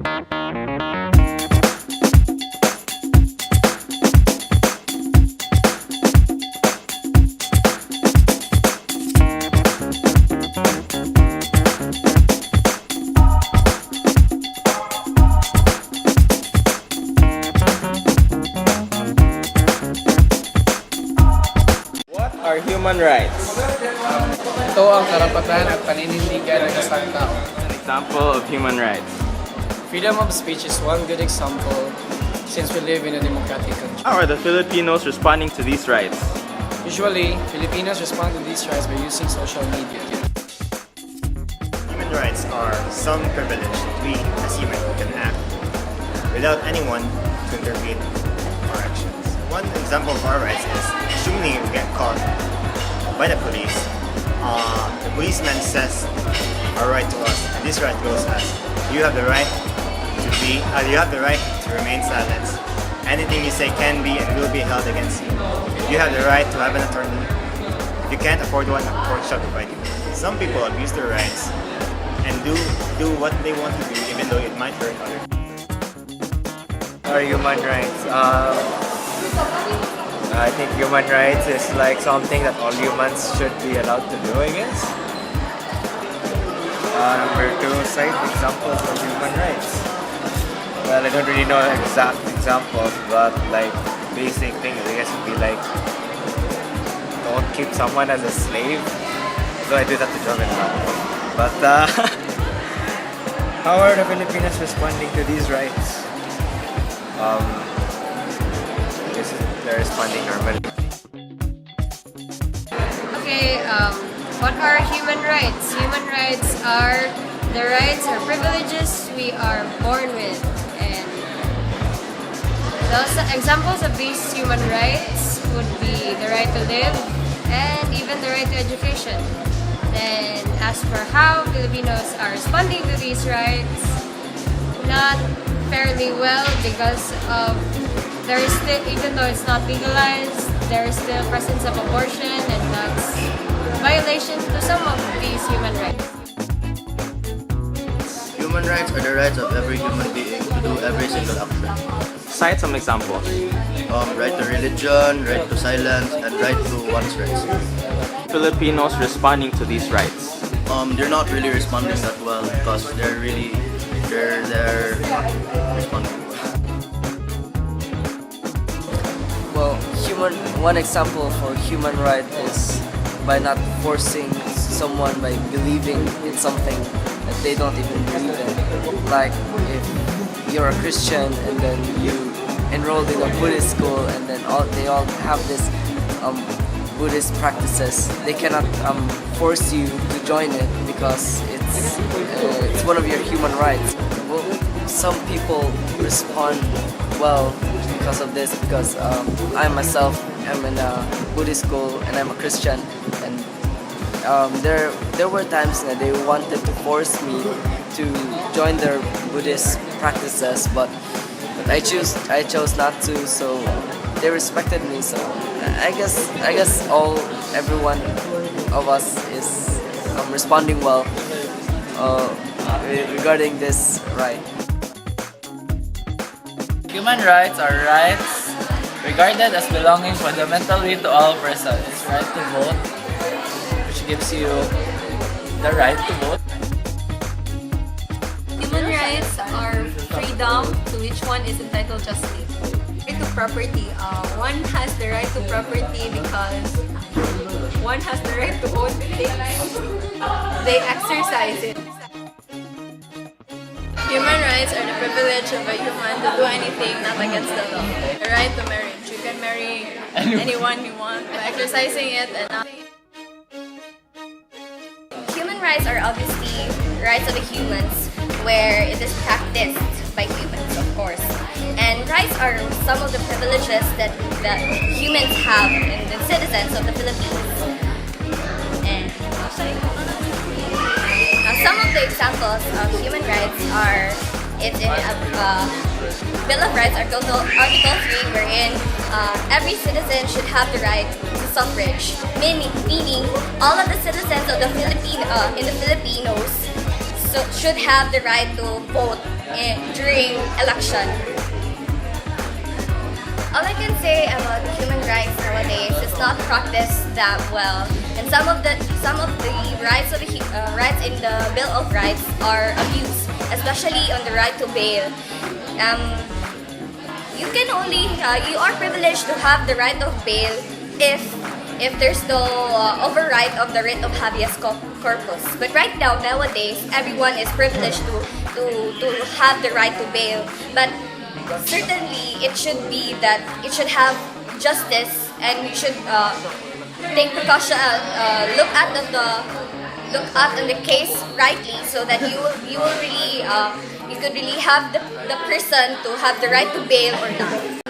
Are human rights? Ito ang karapatan at paninindigan ng isang tao. An example of human rights. Freedom of speech is one good example since we live in a democratic country. How are the Filipinos responding to these rights? Usually, Filipinos respond to these rights by using social media. Human rights are some privilege that we as humans can act without anyone to intervene in our actions. One example of our rights is assuming we get caught by the police. The policeman says our right to us. And this right goes as you have the right to remain silent. Anything you say can be and will be held against you. You have the right to have an attorney. If you can't afford one, a court shall provide you. Some people abuse their rights and do what they want to do even though it might hurt others. Our human rights. I think human rights is like something that all humans should be allowed to do, I guess. Number two, cite examples of human rights. Well, I don't really know exact examples, but like basic things, I guess would be like don't keep someone as a slave. Though I do that to Joven now. But how are the Filipinos responding to these rights? They're responding normally. Okay, what are human rights? Human rights are the rights or privileges we are born with. And those examples of these human rights would be the right to live and even the right to education. Then as for how Filipinos are responding to these rights, not fairly well because of there is still, even though it's not legalized, there is still presence of abortion and that's violation to some of these human rights. Human rights are the rights of every human being to do every single action. Cite some examples. Right to religion, right to silence, and right to one's rights. Filipinos responding to these rights. They're not really responding that well because they're not responding well. Well, one example for human right is by not forcing someone by believing in something that they don't even believe in. Like if you're a Christian and then you enrolled in a Buddhist school and then they all have this Buddhist practices, they cannot force you to join it because it's one of your human rights. Well, some people respond well because of this because I myself am in a Buddhist school and I'm a Christian, and there were times that they wanted to force me to join their Buddhist practices, but I chose not to, so they respected me. So I guess every one of us is responding well regarding this right. Human rights are rights regarded as belonging fundamentally to all persons. It's right to vote, which gives you the right to vote. Human rights are freedom to which one is entitled justly. Right to property. One has the right to property because one has the right to own things. They exercise it. Human rights are the privilege of a human to do anything not against the law. The right to marriage. You can marry anyone you want by exercising it and not. Human rights are obviously rights of the humans where it is practiced by humans, of course. And rights are some of the privileges that humans have and the citizens of the Philippines. And some of the examples of human rights are it's in Bill of Rights, Article 3, wherein every citizen should have the right to suffrage, meaning all of the citizens of the Filipinos should have the right to vote during election. All I can say about human rights nowadays is not practiced that well, and some of the rights rights in the Bill of Rights are abused, especially on the right to bail. You are privileged to have the right of bail if there's no override of the writ of habeas corpus. But right now, nowadays, everyone is privileged to have the right to bail. But certainly, it should be that it should have justice, and you should take precaution, look at the case rightly, so that you could really have the person to have the right to bail or not.